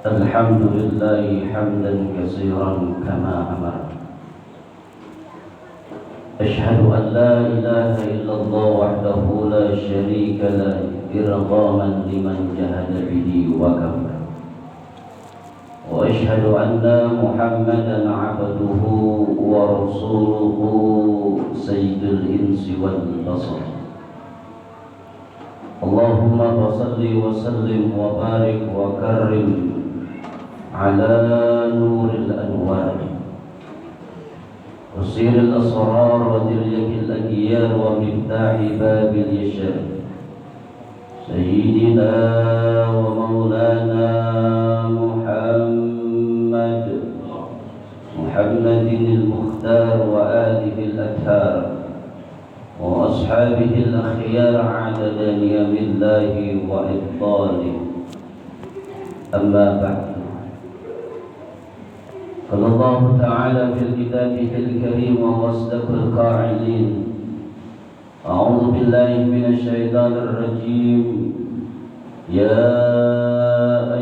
الحمد لله حمدا كثيرا كما أمر. أشهد أن لا إله إلا الله وحده لا شريك له إرغاما لمن جهد به وكفر. وأشهد أن محمدا عبده ورسوله سيد الإنس والبشر. اللهم صل وسلم وبارك وكرم على نور الأنوار وسير الأسرار ودرية الأديان ومفتاح باب اليسار سيدنا ومولانا محمد المختار وآله الأطهار وأصحابه الأخيار عدد نعم الله وإفضاله. أما بعد، قال الله تعالى في كتابه الكريم وأصدق القائلين: أعوذ بالله من الشيطان الرجيم. يا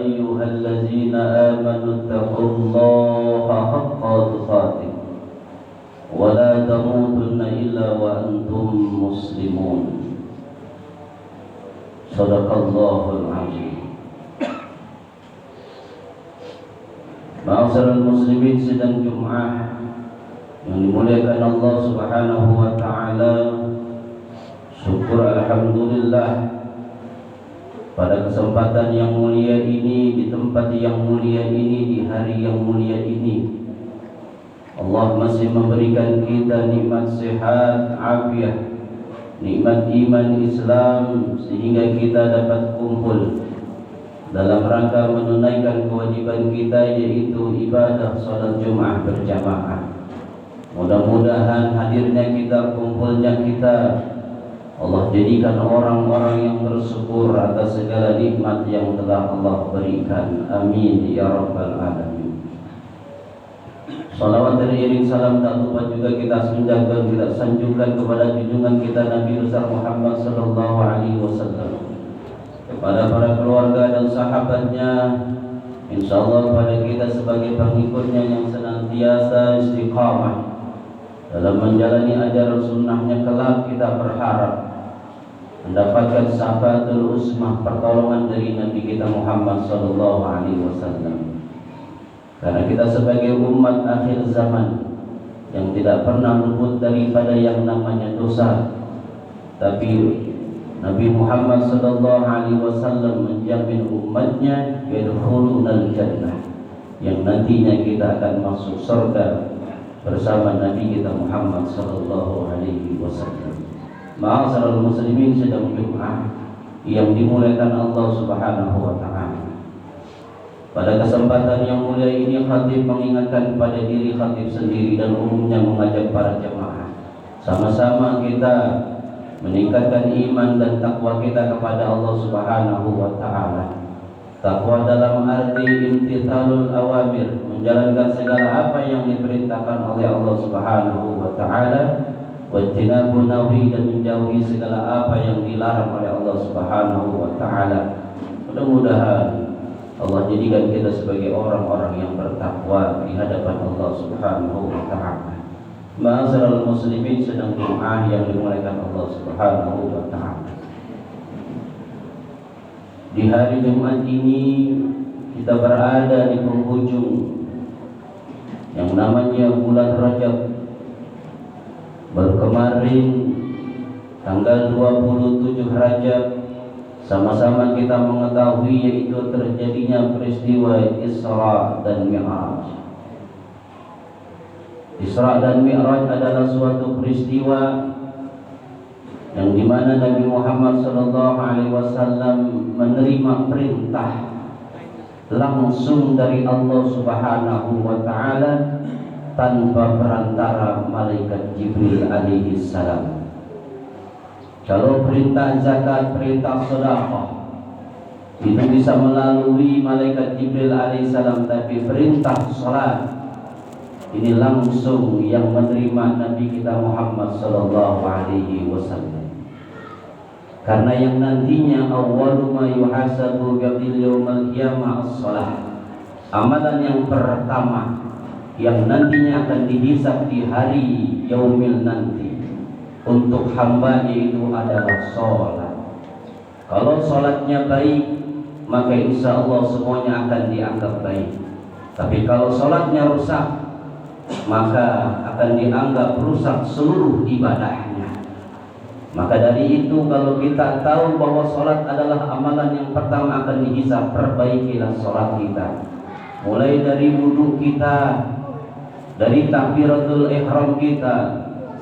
أيها الذين آمنوا اتقوا الله حق تقاته ولا تموتن إلا وأنتم مسلمون. صدق الله العظيم. Ma'asyiral muslimin, sidang Jumat yang dimuliakan Allah Subhanahu wa taala. Syukur alhamdulillah pada kesempatan yang mulia ini, di tempat yang mulia ini, di hari yang mulia ini, Allah masih memberikan kita nikmat sehat, afiat, nikmat iman Islam, sehingga kita dapat kumpul dalam rangka menunaikan kewajiban kita, yaitu ibadah salat Jumat berjamaah. Mudah-mudahan hadirnya kita, kumpulnya kita, Allah jadikan orang-orang yang bersyukur atas segala nikmat yang telah Allah berikan. Amin ya rabbal alamin. Salawat dan iring salam tak lupa juga kita sanjungkan kepada junjungan kita Nabi besar Muhammad sallallahu alaihi wasallam, kepada para keluarga dan sahabatnya, insyaallah pada kita sebagai pengikutnya yang senantiasa istiqamah dalam menjalani ajaran sunnahnya. Kelak kita berharap mendapatkan syafatul usmah, pertolongan dari Nabi kita Muhammad sallallahu alaihi wasallam. Karena kita sebagai umat akhir zaman yang tidak pernah luput daripada yang namanya dosa, tapi Nabi Muhammad sallallahu alaihi wasallam menjamin umatnya yadkhulunal jannah, yang nantinya kita akan masuk surga bersama Nabi kita Muhammad sallallahu alaihi wasallam. Ma'asyiral muslimin, sedang Jumat yang dimuliakan Allah Subhanahu wa taala. Pada kesempatan yang mulia ini, khatib mengingatkan kepada diri khatib sendiri dan umumnya mengajak para jemaah sama-sama kita meningkatkan iman dan takwa kita kepada Allah Subhanahu wa taala. Takwa dalam arti imtithalul awamir, menjalankan segala apa yang diperintahkan oleh Allah Subhanahu wa taala, wa ijtinabun nahi, dan menjauhi segala apa yang dilarang oleh Allah Subhanahu wa taala. Mudah-mudahan Allah jadikan kita sebagai orang-orang yang bertakwa di hadapan Allah Subhanahu wa taala. Ma'asyiral muslimin, sedang Jumat yang dimuliakan Allah Subhanahu wa taala. Di hari Jumat ini kita berada di penghujung yang namanya bulan Rajab. Baru kemarin tanggal 27 Rajab, sama-sama kita mengetahui yaitu terjadinya peristiwa Isra dan Mi'raj. Isra dan Mi'raj adalah suatu peristiwa yang dimana Nabi Muhammad sallallahu alaihi wasallam menerima perintah langsung dari Allah Subhanahu wa taala tanpa perantara malaikat Jibril alaihi salam. Kalau perintah zakat, perintah sedekah itu bisa melalui malaikat Jibril alaihissalam, tapi perintah salat ini langsung yang menerima Nabi kita Muhammad sallallahu alaihi wasallam. Karena yang nantinya awwalu ma yuhasabu qabil yaumil qiyamah as-shalah, amalan yang pertama yang nantinya akan dihisab di hari yaumil nanti untuk hamba itu adalah sholat. Kalau sholatnya baik, maka insya Allah semuanya akan dianggap baik. Tapi kalau sholatnya rusak, maka akan dianggap rusak seluruh ibadahnya. Maka dari itu, kalau kita tahu bahwa sholat adalah amalan yang pertama akan dihisab, perbaikilah sholat kita. Mulai dari wudhu kita, dari takbiratul ihram kita,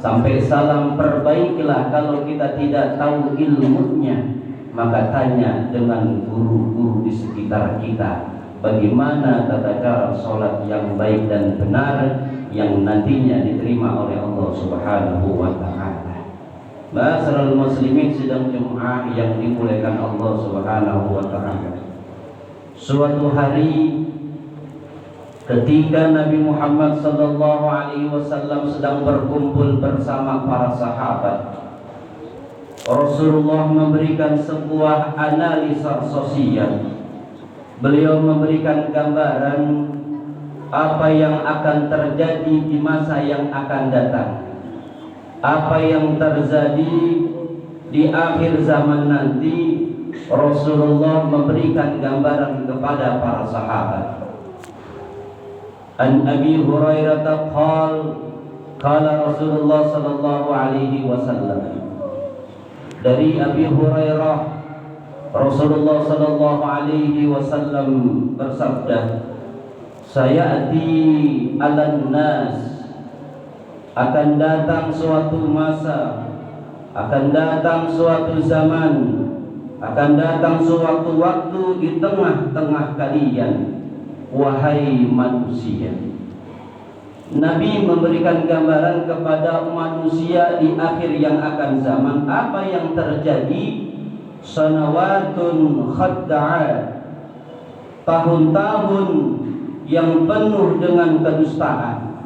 sampai salam, perbaikilah. Kalau kita tidak tahu ilmunya, maka tanya dengan guru-guru di sekitar kita, bagaimana tata cara sholat yang baik dan benar yang nantinya diterima oleh Allah Subhanahu wa ta'ala. Ma'asyiral muslimin, sidang Jumat yang dimuliakan Allah Subhanahu wa ta'ala. Suatu hari ketika Nabi Muhammad sallallahu alaihi wasallam sedang berkumpul bersama para sahabat, Rasulullah memberikan sebuah analisa sosial. Beliau memberikan gambaran apa yang akan terjadi di masa yang akan datang, apa yang terjadi di akhir zaman nanti. Rasulullah memberikan gambaran kepada para sahabat. An Abi Hurairah qala Rasulullah sallallahu alaihi wasallam. Dari Abi Hurairah, Rasulullah sallallahu alaihi wasallam bersabda, sayati 'alan nas, akan datang suatu masa, akan datang suatu zaman, akan datang suatu waktu di tengah-tengah kalian, wahai manusia. Nabi memberikan gambaran kepada manusia di akhir yang akan zaman apa yang terjadi. Sanawatun khadda'at, tahun-tahun yang penuh dengan kedustaan,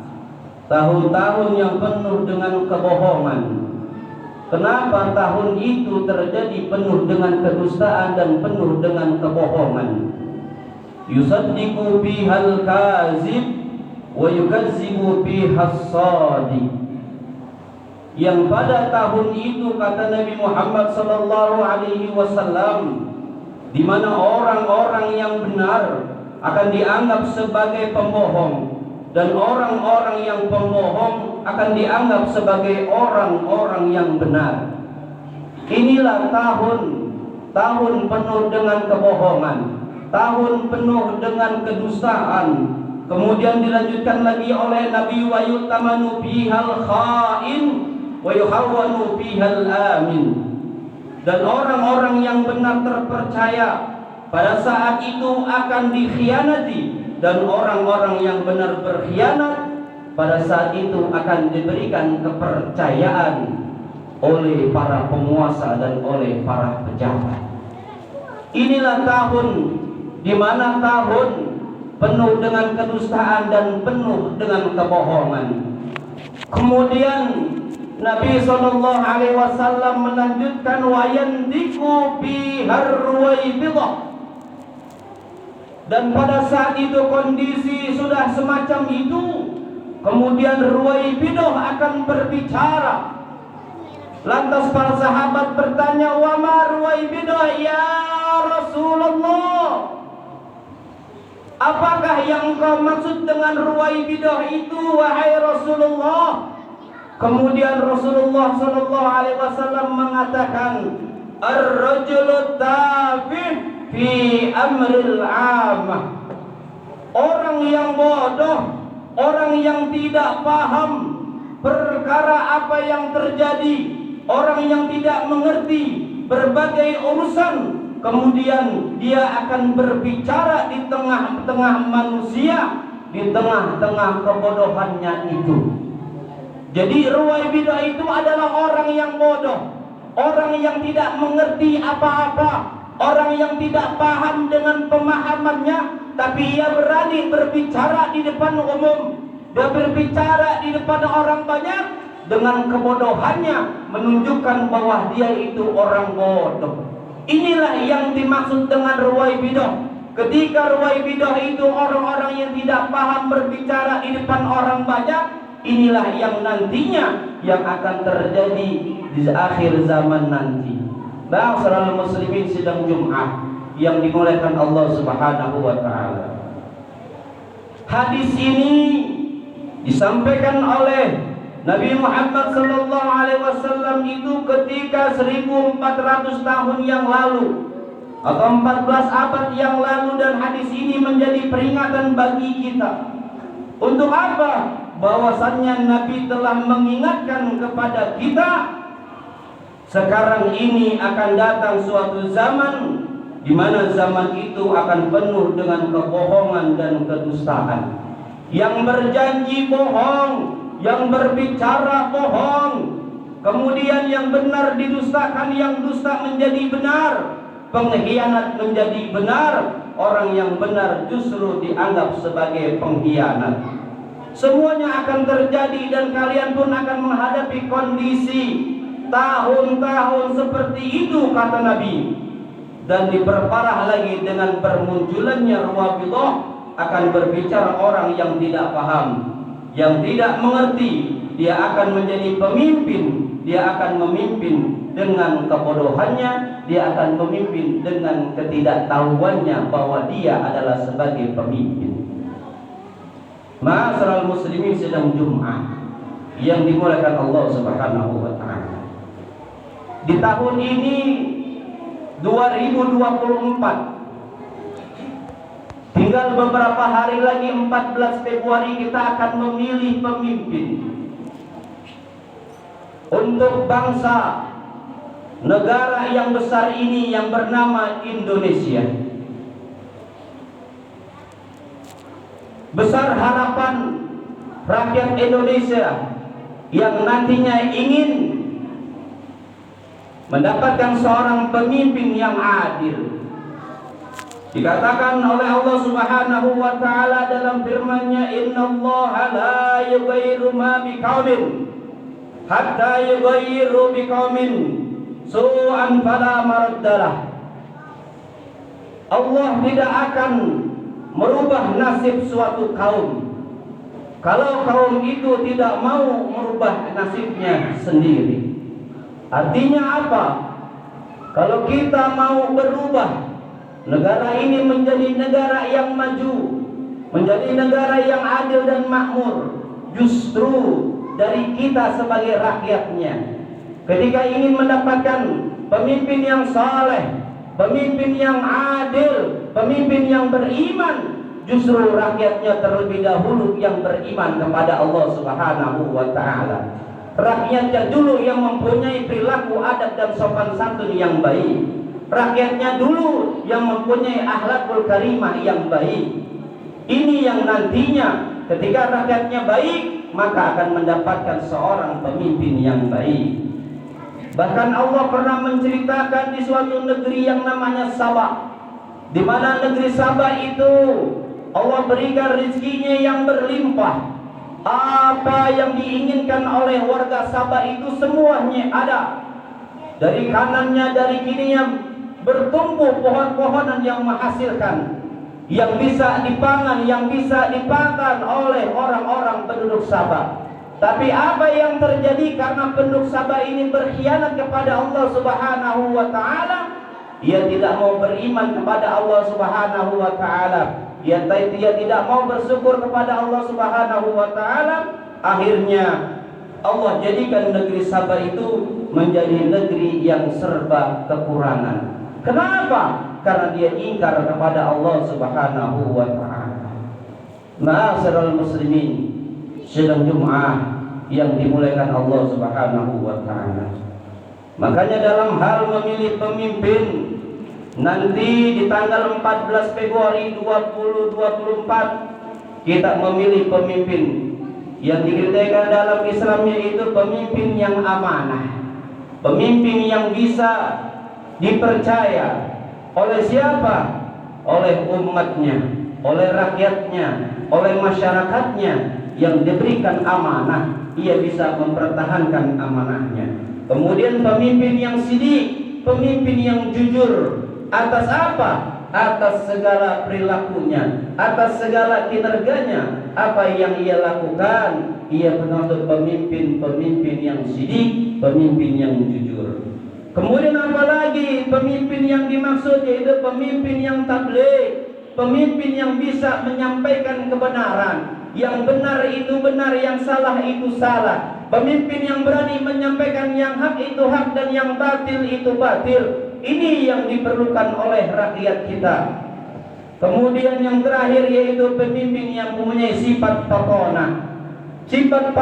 tahun-tahun yang penuh dengan kebohongan. Kenapa tahun itu terjadi penuh dengan kedustaan dan penuh dengan kebohongan? Yusaddiqu bihal kazib wa yukazzibu bihas sadiq. Yang pada tahun itu, kata Nabi Muhammad sallallahu alaihi wasallam, di mana orang-orang yang benar akan dianggap sebagai pembohong dan orang-orang yang pembohong akan dianggap sebagai orang-orang yang benar. Inilah tahun penuh dengan kebohongan, tahun penuh dengan kedustaan. Kemudian dilanjutkan lagi oleh Nabi, wa yutamanu bihal khain wa yuhawwanu bihal amin. Dan orang-orang yang benar terpercaya pada saat itu akan dikhianati, dan orang-orang yang benar berkhianat pada saat itu akan diberikan kepercayaan oleh para penguasa dan oleh para pejabat. Inilah tahun di mana tahun penuh dengan kedustaan dan penuh dengan kebohongan. Kemudian Nabi sallallahu alaihi wasallam melanjutkan, wa yandiku bihar ruwaibidah. Dan pada saat itu kondisi sudah semacam itu, kemudian ruwaibidah akan berbicara. Lantas para sahabat bertanya, wa ma ruwaibidah ya Rasulullah? Apakah yang kau maksud dengan ruwaibidah itu, wahai Rasulullah? Kemudian Rasulullah sallallahu alaihi wasallam mengatakan, ar-rajulu tafih fi amril 'amah. Orang yang bodoh, orang yang tidak paham perkara apa yang terjadi, orang yang tidak mengerti berbagai urusan, kemudian dia akan berbicara di tengah-tengah manusia, di tengah-tengah kebodohannya itu. Jadi ruwaibidah itu adalah orang yang bodoh, orang yang tidak mengerti apa-apa, orang yang tidak paham dengan pemahamannya, tapi ia berani berbicara di depan umum, dia berbicara di depan orang banyak dengan kebodohannya, menunjukkan bahwa dia itu orang bodoh. Inilah yang dimaksud dengan ruwaibidah. ketika Ruwaibidah itu orang-orang yang tidak paham berbicara di depan orang banyak, inilah yang nantinya yang akan terjadi di akhir zaman nanti. Ma'asyiral muslimin sidang Jumat yang dimuliakan Allah Subhanahu wa taala. Hadis ini disampaikan oleh Nabi Muhammad sallallahu alaihi wasallam itu ketika 1400 tahun yang lalu atau 14 abad yang lalu, dan hadis ini menjadi peringatan bagi kita. Untuk apa? Bahwasannya Nabi telah mengingatkan kepada kita, sekarang ini akan datang suatu zaman di mana zaman itu akan penuh dengan kebohongan dan kedustaan. Yang berjanji bohong, yang berbicara bohong, kemudian yang benar didustakan, yang dusta menjadi benar, pengkhianat menjadi benar, orang yang benar justru dianggap sebagai pengkhianat. Semuanya akan terjadi dan kalian pun akan menghadapi kondisi tahun-tahun seperti itu, kata Nabi. Dan diperparah lagi dengan bermunculannya Ruwaibidah, akan berbicara orang yang tidak paham, yang tidak mengerti. Dia akan menjadi pemimpin, dia akan memimpin dengan kebodohannya, dia akan memimpin dengan ketidaktahuannya bahwa dia adalah sebagai pemimpin. Ma'asyiral muslimin sidang Jumat yang dimuliakan Allah Subhanahu wa taala. Di tahun ini 2024, tinggal beberapa hari lagi, 14 Februari kita akan memilih pemimpin untuk bangsa negara yang besar ini yang bernama Indonesia. Besar harapan rakyat Indonesia yang nantinya ingin mendapatkan seorang pemimpin yang adil. Dikatakan oleh Allah Subhanahu wa taala dalam firman-Nya, "Innallaha la yughayyiru ma biqaumin hatta yughayyiru biqaumin su'an fala maraddalah." Allah tidak akan merubah nasib suatu kaum kalau kaum itu tidak mau merubah nasibnya sendiri. Artinya apa? Kalau kita mau berubah negara ini menjadi negara yang maju, menjadi negara yang adil dan makmur, justru dari kita sebagai rakyatnya. Ketika ingin mendapatkan pemimpin yang saleh, pemimpin yang adil, pemimpin yang beriman, justru rakyatnya terlebih dahulu yang beriman kepada Allah Subhanahu wa taala. Rakyatnya dulu yang mempunyai perilaku adab dan sopan santun yang baik. Rakyatnya dulu yang mempunyai akhlakul karimah yang baik. Ini yang nantinya ketika rakyatnya baik, maka akan mendapatkan seorang pemimpin yang baik. Bahkan Allah pernah menceritakan di suatu negeri yang namanya Sabah, di mana negeri Sabah itu Allah berikan rezekinya yang berlimpah. Apa yang diinginkan oleh warga Sabah itu semuanya ada. Dari kanannya, dari kirinya bertumbuh pohon-pohonan yang menghasilkan, yang bisa dipangan, yang bisa dipakan oleh orang-orang penduduk Sabah. Tapi apa yang terjadi karena penduduk Sabah ini berkhianat kepada Allah Subhanahu wa taala? Ia tidak mau beriman kepada Allah Subhanahu wa taala. Dia tidak mau bersyukur kepada Allah Subhanahu wa taala. Akhirnya Allah jadikan negeri Sabah itu menjadi negeri yang serba kekurangan. Kenapa? Karena dia ingkar kepada Allah Subhanahu wa taala. Ma'asyiral muslimin sidang Jumat yang dimuliakan Allah Subhanahu wa taala. Makanya dalam hal memilih pemimpin, nanti di tanggal 14 Februari 2024 kita memilih pemimpin yang dikriteria dalam Islamnya itu pemimpin yang amanah, pemimpin yang bisa dipercaya oleh siapa? Oleh umatnya, oleh rakyatnya, oleh masyarakatnya, yang diberikan amanah, ia bisa mempertahankan amanahnya. Kemudian pemimpin yang sidik, pemimpin yang jujur. Atas apa? atas segala perilakunya, atas segala kinerjanya, apa yang ia lakukan. Ia benar-benar pemimpin yang sidik, pemimpin yang jujur. Kemudian apalagi pemimpin yang dimaksud, yaitu pemimpin yang tabligh, pemimpin yang bisa menyampaikan kebenaran. Yang benar itu benar, yang salah itu salah. Pemimpin yang berani menyampaikan yang hak itu hak dan yang batil itu batil. Ini yang diperlukan oleh rakyat kita. Kemudian yang terakhir yaitu pemimpin yang mempunyai sifat patona. Sifat